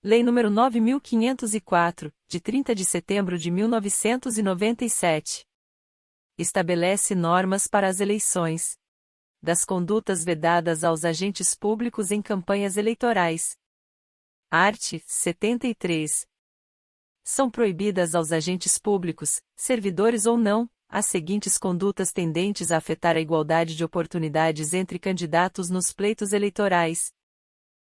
Lei nº 9.504, de 30 de setembro de 1997. Estabelece normas para as eleições. Das condutas vedadas aos agentes públicos em campanhas eleitorais. Art. 73. São proibidas aos agentes públicos, servidores ou não, as seguintes condutas tendentes a afetar a igualdade de oportunidades entre candidatos nos pleitos eleitorais.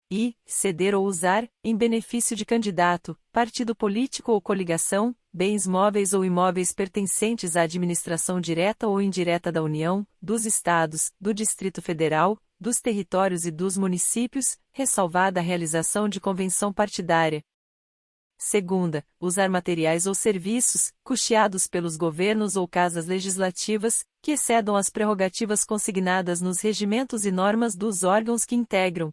I. Ceder ou usar, em benefício de candidato, partido político ou coligação, bens móveis ou imóveis pertencentes à administração direta ou indireta da União, dos Estados, do Distrito Federal, dos territórios e dos municípios, ressalvada a realização de convenção partidária. Segunda, usar materiais ou serviços, custeados pelos governos ou casas legislativas, que excedam as prerrogativas consignadas nos regimentos e normas dos órgãos que integram.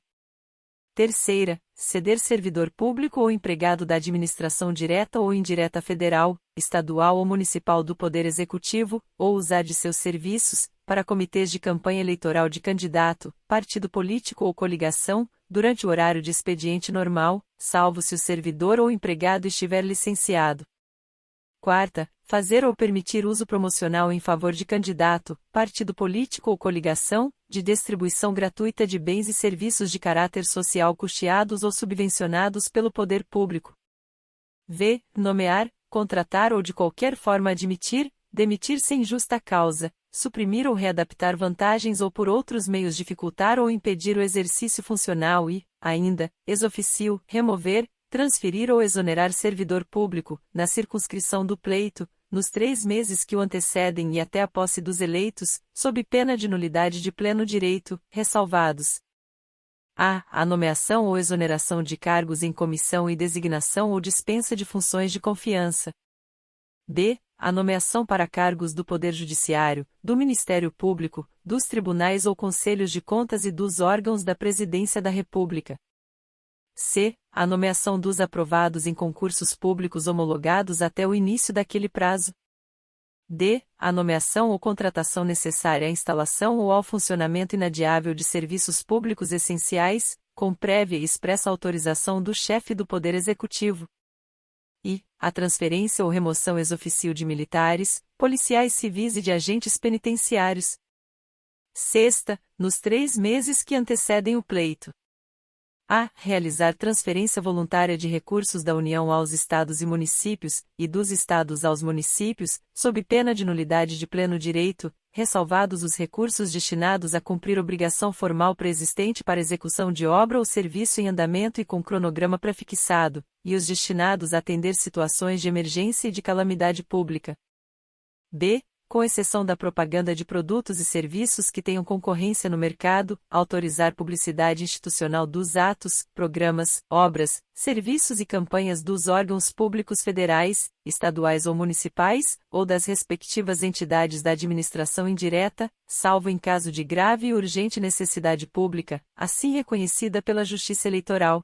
Terceira, ceder servidor público ou empregado da administração direta ou indireta federal, estadual ou municipal do Poder Executivo, ou usar de seus serviços, para comitês de campanha eleitoral de candidato, partido político ou coligação, durante o horário de expediente normal, salvo se o servidor ou empregado estiver licenciado. Quarta, fazer ou permitir uso promocional em favor de candidato, partido político ou coligação, de distribuição gratuita de bens e serviços de caráter social custeados ou subvencionados pelo poder público. V. Nomear, contratar ou de qualquer forma admitir, demitir sem justa causa, suprimir ou readaptar vantagens ou por outros meios dificultar ou impedir o exercício funcional e, ainda, ex officio, remover, transferir ou exonerar servidor público, na circunscrição do pleito, nos 3 meses que o antecedem e até a posse dos eleitos, sob pena de nulidade de pleno direito, ressalvados: a. A nomeação ou exoneração de cargos em comissão e designação ou dispensa de funções de confiança. b. A nomeação para cargos do Poder Judiciário, do Ministério Público, dos tribunais ou conselhos de contas e dos órgãos da Presidência da República. C. A nomeação dos aprovados em concursos públicos homologados até o início daquele prazo. D. A nomeação ou contratação necessária à instalação ou ao funcionamento inadiável de serviços públicos essenciais, com prévia e expressa autorização do chefe do Poder Executivo. E. A transferência ou remoção ex officio de militares, policiais civis e de agentes penitenciários. Sexta, nos 3 meses que antecedem o pleito. A. Realizar transferência voluntária de recursos da União aos Estados e municípios, e dos Estados aos municípios, sob pena de nulidade de pleno direito, ressalvados os recursos destinados a cumprir obrigação formal preexistente para execução de obra ou serviço em andamento e com cronograma prefixado, e os destinados a atender situações de emergência e de calamidade pública. B. Com exceção da propaganda de produtos e serviços que tenham concorrência no mercado, autorizar publicidade institucional dos atos, programas, obras, serviços e campanhas dos órgãos públicos federais, estaduais ou municipais, ou das respectivas entidades da administração indireta, salvo em caso de grave e urgente necessidade pública, assim reconhecida pela Justiça Eleitoral.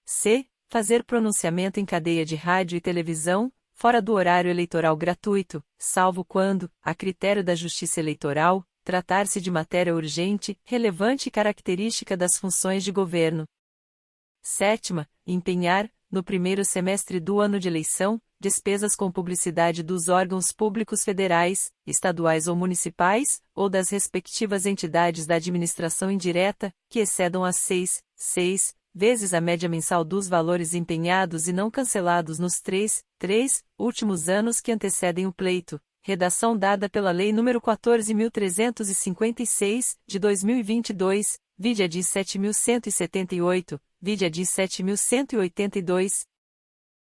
C. Fazer pronunciamento em cadeia de rádio e televisão, fora do horário eleitoral gratuito, salvo quando, a critério da Justiça Eleitoral, tratar-se de matéria urgente, relevante e característica das funções de governo. Sétima, empenhar, no primeiro semestre do ano de eleição, despesas com publicidade dos órgãos públicos federais, estaduais ou municipais, ou das respectivas entidades da administração indireta, que excedam a 6 vezes a média mensal dos valores empenhados e não cancelados nos 3 últimos anos que antecedem o pleito, redação dada pela Lei nº 14.356, de 2022, vide edit 7.178, vide edit 7.182.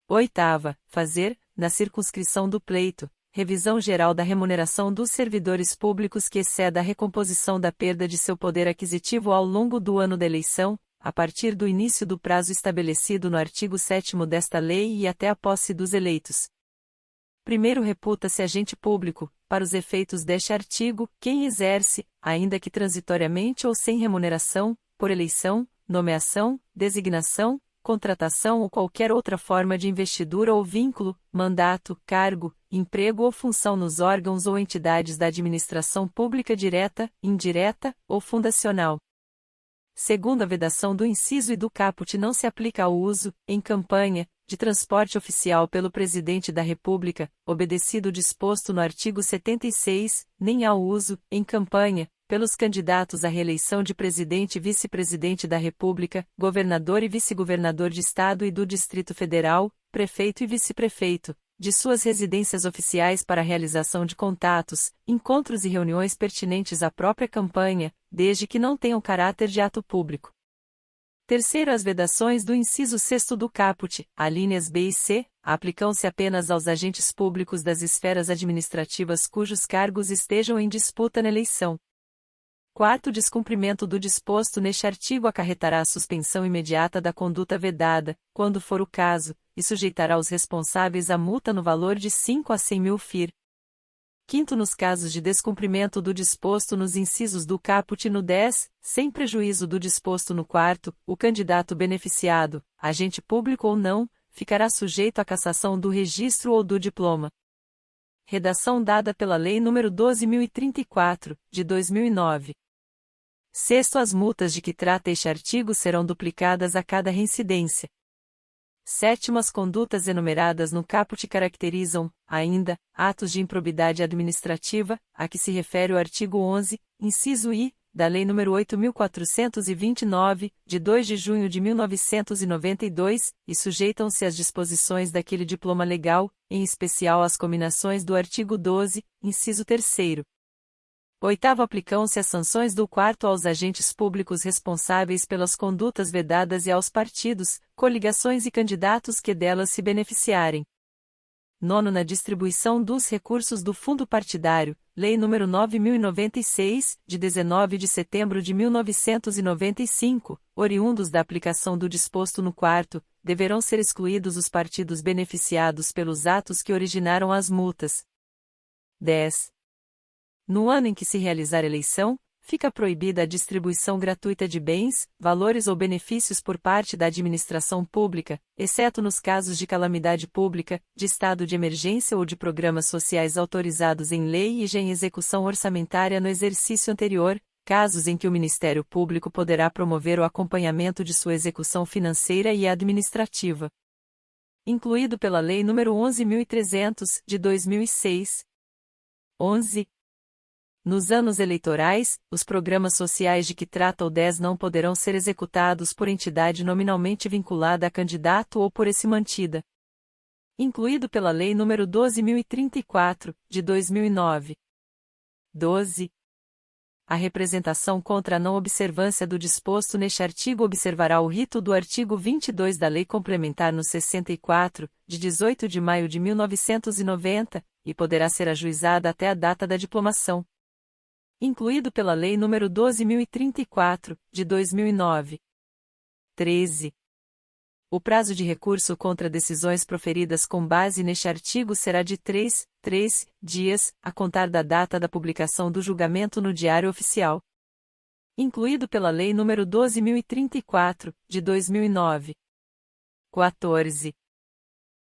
Oitava, fazer, na circunscrição do pleito, revisão geral da remuneração dos servidores públicos que exceda a recomposição da perda de seu poder aquisitivo ao longo do ano da eleição, a partir do início do prazo estabelecido no artigo 7º desta lei e até a posse dos eleitos. Primeiro, reputa-se agente público, para os efeitos deste artigo, quem exerce, ainda que transitoriamente ou sem remuneração, por eleição, nomeação, designação, contratação ou qualquer outra forma de investidura ou vínculo, mandato, cargo, emprego ou função nos órgãos ou entidades da administração pública direta, indireta ou fundacional. Segundo a vedação do inciso e do caput não se aplica ao uso, em campanha, de transporte oficial pelo Presidente da República, obedecido o disposto no artigo 76, nem ao uso, em campanha, pelos candidatos à reeleição de Presidente e Vice-Presidente da República, Governador e Vice-Governador de Estado e do Distrito Federal, Prefeito e Vice-Prefeito, de suas residências oficiais para a realização de contatos, encontros e reuniões pertinentes à própria campanha, desde que não tenham caráter de ato público. Terceiro, as vedações do inciso 6º do caput, alíneas B e C, aplicam-se apenas aos agentes públicos das esferas administrativas cujos cargos estejam em disputa na eleição. Quarto, descumprimento do disposto neste artigo acarretará a suspensão imediata da conduta vedada, quando for o caso, e sujeitará os responsáveis a multa no valor de 5 a 100 mil FIR. Quinto, nos casos de descumprimento do disposto nos incisos do caput no 10, sem prejuízo do disposto no quarto, o candidato beneficiado, agente público ou não, ficará sujeito à cassação do registro ou do diploma. Redação dada pela Lei nº 12.034, de 2009. Sexto, as multas de que trata este artigo serão duplicadas a cada reincidência. Sétimo, as condutas enumeradas no caput caracterizam, ainda, atos de improbidade administrativa, a que se refere o artigo 11, inciso I, da Lei nº 8.429, de 2 de junho de 1992, e sujeitam-se às disposições daquele diploma legal, em especial às cominações do artigo 12, inciso 3º. Oitavo, aplicam-se as sanções do quarto aos agentes públicos responsáveis pelas condutas vedadas e aos partidos, coligações e candidatos que delas se beneficiarem. Nono, na distribuição dos recursos do fundo partidário, Lei nº 9.096, de 19 de setembro de 1995, oriundos da aplicação do disposto no quarto, deverão ser excluídos os partidos beneficiados pelos atos que originaram as multas. 10. No ano em que se realizar eleição, fica proibida a distribuição gratuita de bens, valores ou benefícios por parte da administração pública, exceto nos casos de calamidade pública, de estado de emergência ou de programas sociais autorizados em lei e já em execução orçamentária no exercício anterior, casos em que o Ministério Público poderá promover o acompanhamento de sua execução financeira e administrativa. Incluído pela Lei nº 11.300, de 2006. 11. Nos anos eleitorais, os programas sociais de que trata o 10 não poderão ser executados por entidade nominalmente vinculada a candidato ou por esse mantida. Incluído pela Lei nº 12.034, de 2009. 12. A representação contra a não observância do disposto neste artigo observará o rito do artigo 22 da Lei Complementar no 64, de 18 de maio de 1990, e poderá ser ajuizada até a data da diplomação. Incluído pela Lei nº 12.034, de 2009. 13. O prazo de recurso contra decisões proferidas com base neste artigo será de 3 dias, a contar da data da publicação do julgamento no Diário Oficial. Incluído pela Lei nº 12.034, de 2009. 14.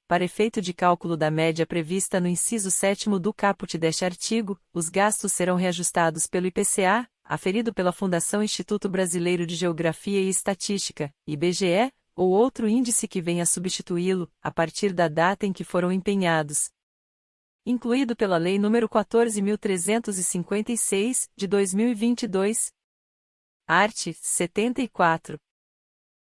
Para efeito de cálculo da média prevista no inciso 7º do caput deste artigo, os gastos serão reajustados pelo IPCA, aferido pela Fundação Instituto Brasileiro de Geografia e Estatística, IBGE, ou outro índice que venha a substituí-lo, a partir da data em que foram empenhados. Incluído pela Lei nº 14.356, de 2022. Art. 74.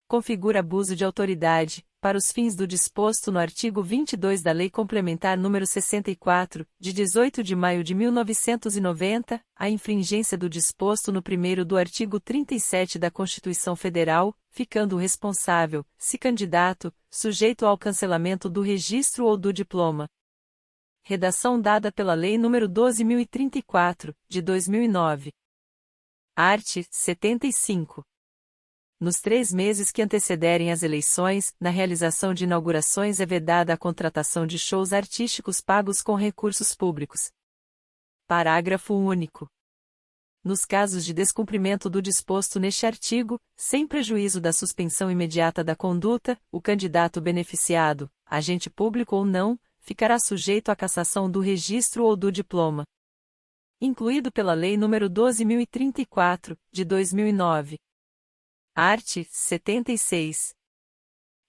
Configura abuso de autoridade, para os fins do disposto no artigo 22 da Lei Complementar nº 64, de 18 de maio de 1990, a infringência do disposto no primeiro do artigo 37 da Constituição Federal, ficando o responsável, se candidato, sujeito ao cancelamento do registro ou do diploma. Redação dada pela Lei nº 12.034, de 2009. Art. 75. Nos 3 meses que antecederem as eleições, na realização de inaugurações é vedada a contratação de shows artísticos pagos com recursos públicos. Parágrafo único. Nos casos de descumprimento do disposto neste artigo, sem prejuízo da suspensão imediata da conduta, o candidato beneficiado, agente público ou não, ficará sujeito à cassação do registro ou do diploma. Incluído pela Lei nº 12.034, de 2009. Art. 76.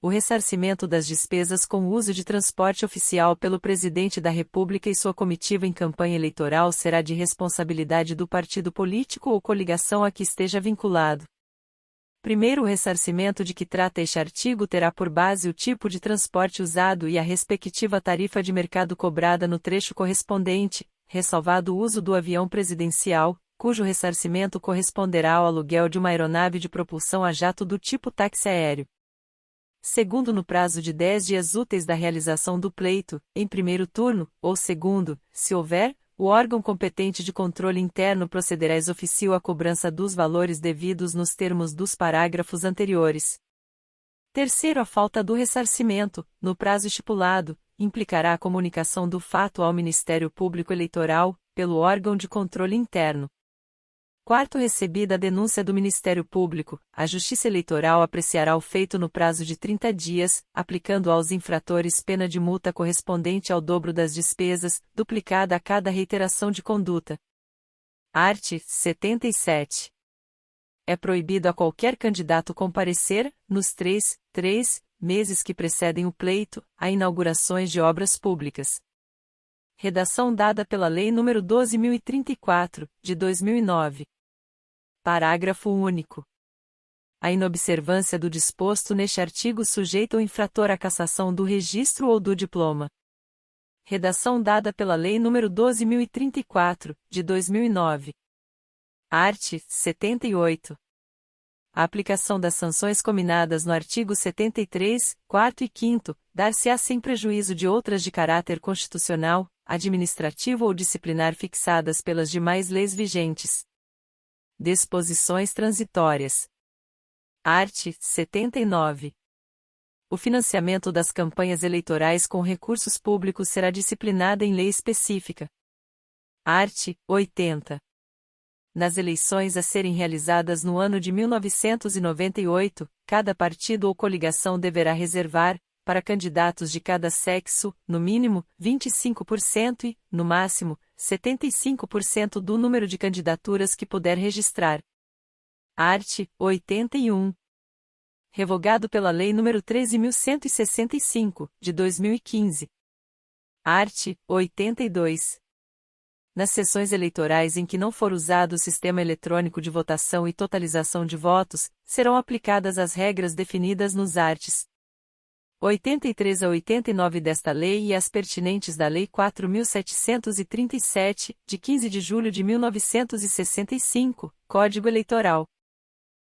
O ressarcimento das despesas com o uso de transporte oficial pelo Presidente da República e sua comitiva em campanha eleitoral será de responsabilidade do partido político ou coligação a que esteja vinculado. Primeiro, o ressarcimento de que trata este artigo terá por base o tipo de transporte usado e a respectiva tarifa de mercado cobrada no trecho correspondente, ressalvado o uso do avião presidencial, cujo ressarcimento corresponderá ao aluguel de uma aeronave de propulsão a jato do tipo táxi aéreo. Segundo, no prazo de 10 dias úteis da realização do pleito, em primeiro turno, ou segundo, se houver, o órgão competente de controle interno procederá ex officio à cobrança dos valores devidos nos termos dos parágrafos anteriores. Terceiro, a falta do ressarcimento, no prazo estipulado, implicará a comunicação do fato ao Ministério Público Eleitoral, pelo órgão de controle interno. Quarto, recebida a denúncia do Ministério Público, a Justiça Eleitoral apreciará o feito no prazo de 30 dias, aplicando aos infratores pena de multa correspondente ao dobro das despesas, duplicada a cada reiteração de conduta. Art. 77. É proibido a qualquer candidato comparecer, nos três meses que precedem o pleito, a inaugurações de obras públicas. Redação dada pela Lei nº 12.034, de 2009. Parágrafo único. A inobservância do disposto neste artigo sujeita o infrator à cassação do registro ou do diploma. Redação dada pela Lei nº 12.034, de 2009. Art. 78. A aplicação das sanções cominadas no artigo 73, 4º e 5º, dar-se-á sem prejuízo de outras de caráter constitucional, administrativo ou disciplinar fixadas pelas demais leis vigentes. Disposições transitórias. Art. 79. O financiamento das campanhas eleitorais com recursos públicos será disciplinado em lei específica. Art. 80. Nas eleições a serem realizadas no ano de 1998, cada partido ou coligação deverá reservar, para candidatos de cada sexo, no mínimo, 25% e, no máximo, 75% do número de candidaturas que puder registrar. Art. 81. Revogado pela Lei nº 13.165, de 2015. Art. 82. Nas sessões eleitorais em que não for usado o sistema eletrônico de votação e totalização de votos, serão aplicadas as regras definidas nos arts. 83 a 89 desta lei e as pertinentes da Lei 4.737, de 15 de julho de 1965, Código Eleitoral.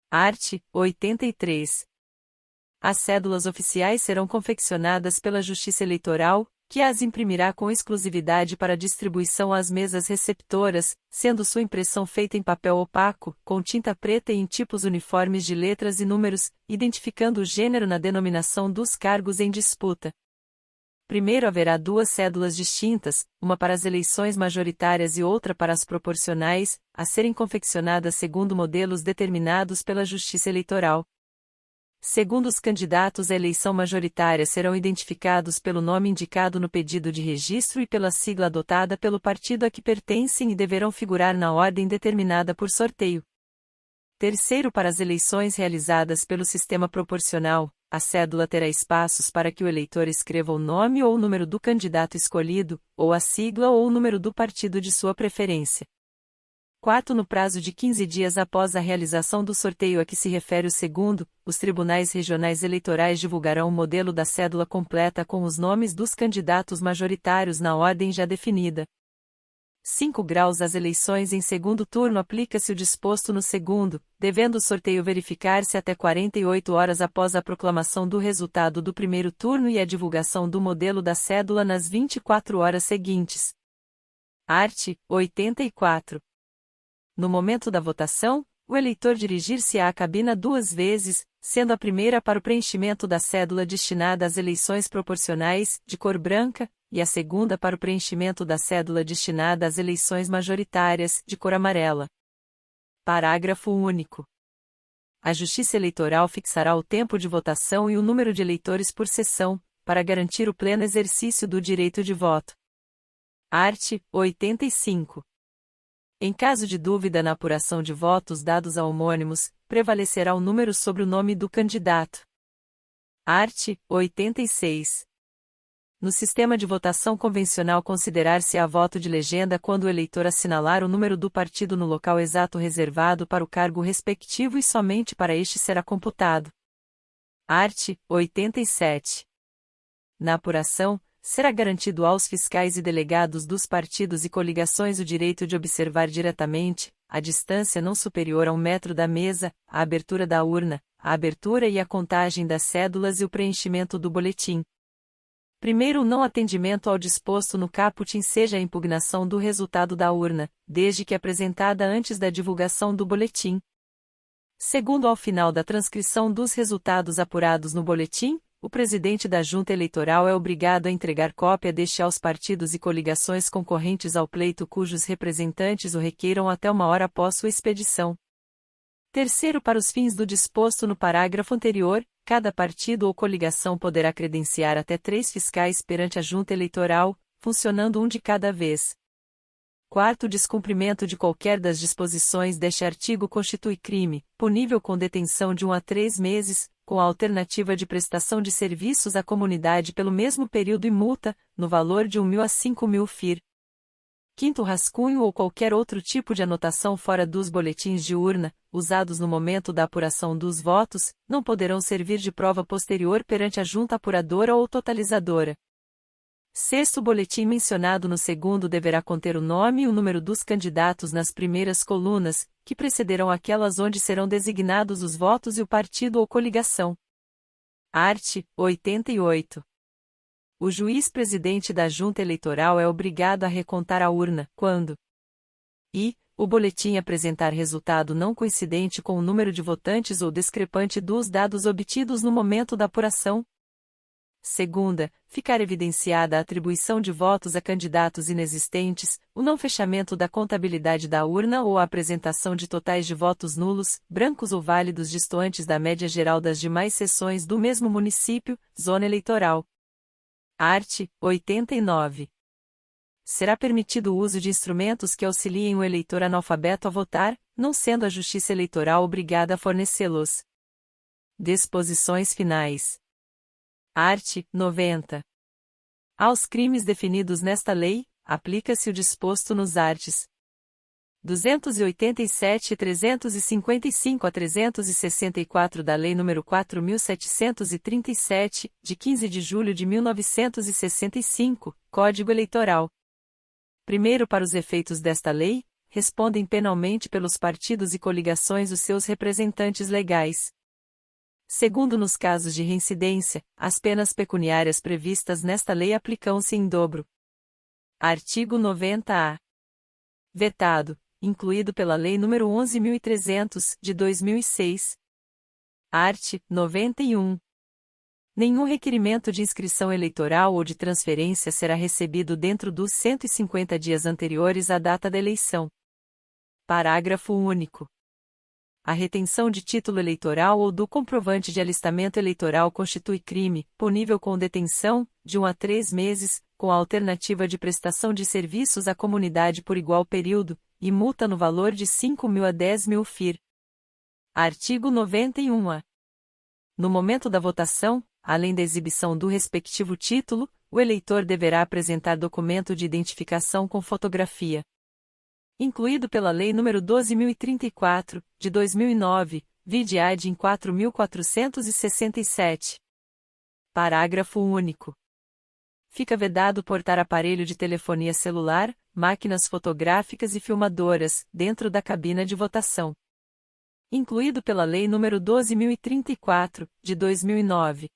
Art. 83. As cédulas oficiais serão confeccionadas pela Justiça Eleitoral, que as imprimirá com exclusividade para distribuição às mesas receptoras, sendo sua impressão feita em papel opaco, com tinta preta e em tipos uniformes de letras e números, identificando o gênero na denominação dos cargos em disputa. Primeiro haverá duas cédulas distintas, uma para as eleições majoritárias e outra para as proporcionais, a serem confeccionadas segundo modelos determinados pela Justiça Eleitoral. Segundo os candidatos à eleição majoritária serão identificados pelo nome indicado no pedido de registro e pela sigla adotada pelo partido a que pertencem e deverão figurar na ordem determinada por sorteio. Terceiro, para as eleições realizadas pelo sistema proporcional, a cédula terá espaços para que o eleitor escreva o nome ou o número do candidato escolhido, ou a sigla ou o número do partido de sua preferência. Quarto, no prazo de 15 dias após a realização do sorteio a que se refere o segundo, os tribunais regionais eleitorais divulgarão o modelo da cédula completa com os nomes dos candidatos majoritários na ordem já definida. 5 graus às eleições em segundo turno aplica-se o disposto no segundo, devendo o sorteio verificar-se até 48 horas após a proclamação do resultado do primeiro turno e a divulgação do modelo da cédula nas 24 horas seguintes. Art. 84. No momento da votação, o eleitor dirigir-se-á à cabina 2 vezes, sendo a primeira para o preenchimento da cédula destinada às eleições proporcionais, de cor branca, e a segunda para o preenchimento da cédula destinada às eleições majoritárias, de cor amarela. Parágrafo único. A Justiça Eleitoral fixará o tempo de votação e o número de eleitores por sessão, para garantir o pleno exercício do direito de voto. Art. 85. Em caso de dúvida na apuração de votos dados a homônimos, prevalecerá o número sobre o nome do candidato. Art. 86. No sistema de votação convencional considerar-se-á voto de legenda quando o eleitor assinalar o número do partido no local exato reservado para o cargo respectivo e somente para este será computado. Art. 87. Na apuração, será garantido aos fiscais e delegados dos partidos e coligações o direito de observar diretamente, à distância não superior a 1 metro da mesa, a abertura da urna, a abertura e a contagem das cédulas e o preenchimento do boletim. Primeiro, o não atendimento ao disposto no caput seja a impugnação do resultado da urna, desde que apresentada antes da divulgação do boletim. Segundo, ao final da transcrição dos resultados apurados no boletim, o presidente da Junta Eleitoral é obrigado a entregar cópia deste aos partidos e coligações concorrentes ao pleito cujos representantes o requeiram até 1 hora após sua expedição. Terceiro, para os fins do disposto no parágrafo anterior, cada partido ou coligação poderá credenciar até 3 fiscais perante a Junta Eleitoral, funcionando um de cada vez. Quarto, o descumprimento de qualquer das disposições deste artigo constitui crime, punível com detenção de 1 a 3 meses, com a alternativa de prestação de serviços à comunidade pelo mesmo período e multa, no valor de 1.000 a 5.000 FIR. Quinto, rascunho ou qualquer outro tipo de anotação fora dos boletins de urna, usados no momento da apuração dos votos, não poderão servir de prova posterior perante a junta apuradora ou totalizadora. Sexto, o boletim mencionado no segundo deverá conter o nome e o número dos candidatos nas primeiras colunas, que precederão aquelas onde serão designados os votos e o partido ou coligação. Art. 88. O juiz-presidente da Junta Eleitoral é obrigado a recontar a urna, quando o boletim apresentar resultado não coincidente com o número de votantes ou discrepante dos dados obtidos no momento da apuração. Segunda, ficar evidenciada a atribuição de votos a candidatos inexistentes, o não fechamento da contabilidade da urna ou a apresentação de totais de votos nulos, brancos ou válidos distantes da média geral das demais seções do mesmo município, zona eleitoral. Art. 89. Será permitido o uso de instrumentos que auxiliem o eleitor analfabeto a votar, não sendo a Justiça Eleitoral obrigada a fornecê-los. Disposições finais. Art. 90. Aos crimes definidos nesta lei, aplica-se o disposto nos arts. 287 e 355 a 364 da Lei nº 4.737, de 15 de julho de 1965, Código Eleitoral. Primeiro, para os efeitos desta lei, respondem penalmente pelos partidos e coligações os seus representantes legais. Segundo, nos casos de reincidência, as penas pecuniárias previstas nesta lei aplicam-se em dobro. Artigo 90-A. Vetado, incluído pela Lei nº 11.300, de 2006. Art. 91. Nenhum requerimento de inscrição eleitoral ou de transferência será recebido dentro dos 150 dias anteriores à data da eleição. Parágrafo único. A retenção de título eleitoral ou do comprovante de alistamento eleitoral constitui crime, punível com detenção, de 1 a 3 meses, com a alternativa de prestação de serviços à comunidade por igual período, e multa no valor de 5.000 a 10.000 FIR. Artigo 91-A. No momento da votação, além da exibição do respectivo título, o eleitor deverá apresentar documento de identificação com fotografia. Incluído pela Lei nº 12.034, de 2009, vide ad em 4.467. Parágrafo único. Fica vedado portar aparelho de telefonia celular, máquinas fotográficas e filmadoras, dentro da cabina de votação. Incluído pela Lei nº 12.034, de 2009.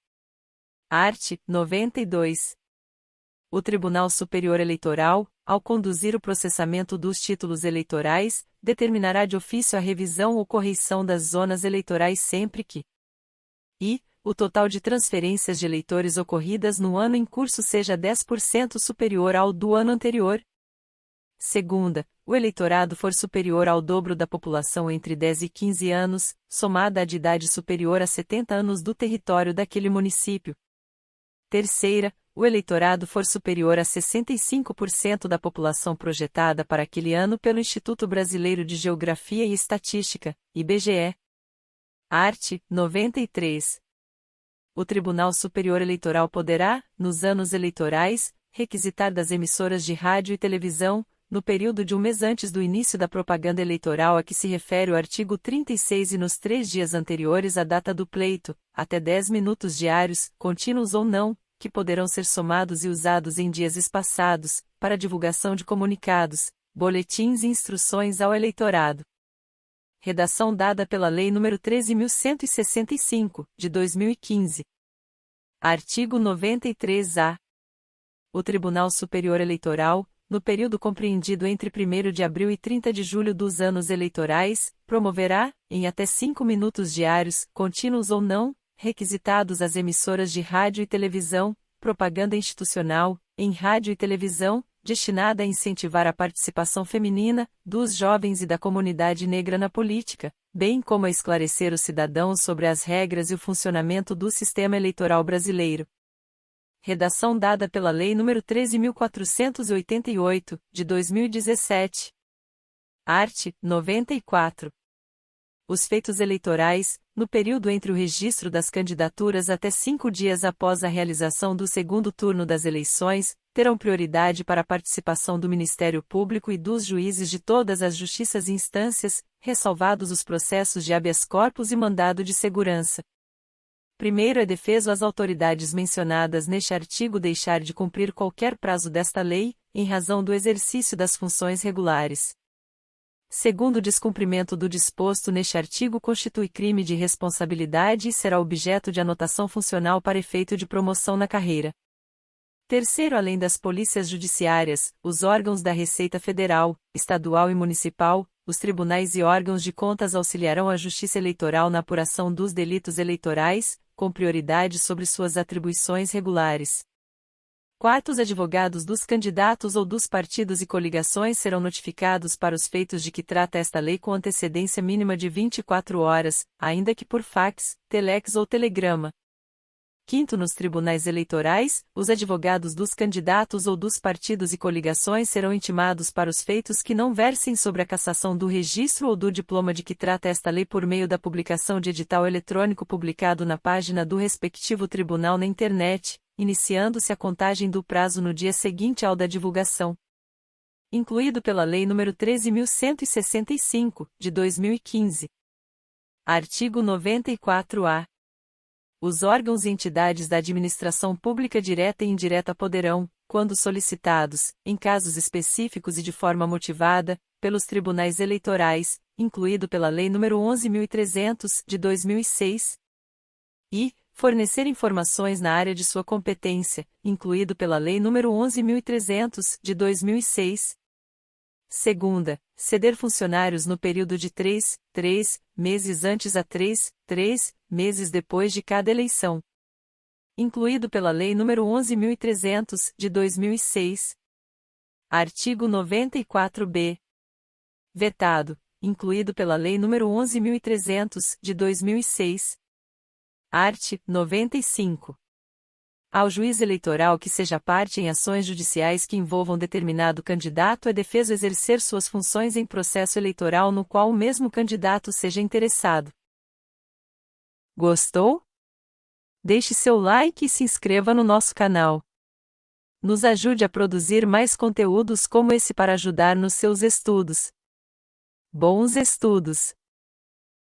Art. 92. O Tribunal Superior Eleitoral, ao conduzir o processamento dos títulos eleitorais, determinará de ofício a revisão ou correição das zonas eleitorais sempre que o total de transferências de eleitores ocorridas no ano em curso seja 10% superior ao do ano anterior. Segunda, o eleitorado for superior ao dobro da população entre 10 e 15 anos, somada a de idade superior a 70 anos do território daquele município. Terceira, o eleitorado for superior a 65% da população projetada para aquele ano pelo Instituto Brasileiro de Geografia e Estatística, IBGE. Art. 93. O Tribunal Superior Eleitoral poderá, nos anos eleitorais, requisitar das emissoras de rádio e televisão, no período de um mês antes do início da propaganda eleitoral a que se refere o artigo 36 e nos 3 dias anteriores à data do pleito, até 10 minutos diários, contínuos ou não, que poderão ser somados e usados em dias espaçados, para divulgação de comunicados, boletins e instruções ao eleitorado. Redação dada pela Lei nº 13.165, de 2015. Artigo 93-A. O Tribunal Superior Eleitoral, no período compreendido entre 1º de abril e 30 de julho dos anos eleitorais, promoverá, em até 5 minutos diários, contínuos ou não, requisitados às emissoras de rádio e televisão, propaganda institucional, em rádio e televisão, destinada a incentivar a participação feminina, dos jovens e da comunidade negra na política, bem como a esclarecer os cidadãos sobre as regras e o funcionamento do sistema eleitoral brasileiro. Redação dada pela Lei nº 13.488, de 2017. Art. 94. Os feitos eleitorais, no período entre o registro das candidaturas até 5 dias após a realização do segundo turno das eleições, terão prioridade para a participação do Ministério Público e dos juízes de todas as justiças e instâncias, ressalvados os processos de habeas corpus e mandado de segurança. Primeiro é defeso às autoridades mencionadas neste artigo deixar de cumprir qualquer prazo desta lei, em razão do exercício das funções regulares. Segundo, o descumprimento do disposto neste artigo constitui crime de responsabilidade e será objeto de anotação funcional para efeito de promoção na carreira. Terceiro, além das polícias judiciárias, os órgãos da Receita Federal, Estadual e Municipal, os tribunais e órgãos de contas auxiliarão a Justiça Eleitoral na apuração dos delitos eleitorais, com prioridade sobre suas atribuições regulares. Quarto, os advogados dos candidatos ou dos partidos e coligações serão notificados para os feitos de que trata esta lei com antecedência mínima de 24 horas, ainda que por fax, telex ou telegrama. Quinto, nos tribunais eleitorais, os advogados dos candidatos ou dos partidos e coligações serão intimados para os feitos que não versem sobre a cassação do registro ou do diploma de que trata esta lei por meio da publicação de edital eletrônico publicado na página do respectivo tribunal na internet, iniciando-se a contagem do prazo no dia seguinte ao da divulgação. Incluído pela Lei nº 13.165, de 2015. Artigo 94-A. Os órgãos e entidades da administração pública direta e indireta poderão, quando solicitados, em casos específicos e de forma motivada, pelos tribunais eleitorais, incluído pela Lei nº 11.300, de 2006, e fornecer informações na área de sua competência, incluído pela Lei nº 11.300, de 2006. Segunda, ceder funcionários no período de 3 meses antes a 3 meses depois de cada eleição. Incluído pela Lei nº 11.300, de 2006. Artigo 94-B. Vetado, incluído pela Lei nº 11.300, de 2006. Art. 95. Ao juiz eleitoral que seja parte em ações judiciais que envolvam determinado candidato é defeso exercer suas funções em processo eleitoral no qual o mesmo candidato seja interessado. Gostou? Deixe seu like e se inscreva no nosso canal. Nos ajude a produzir mais conteúdos como esse para ajudar nos seus estudos. Bons estudos!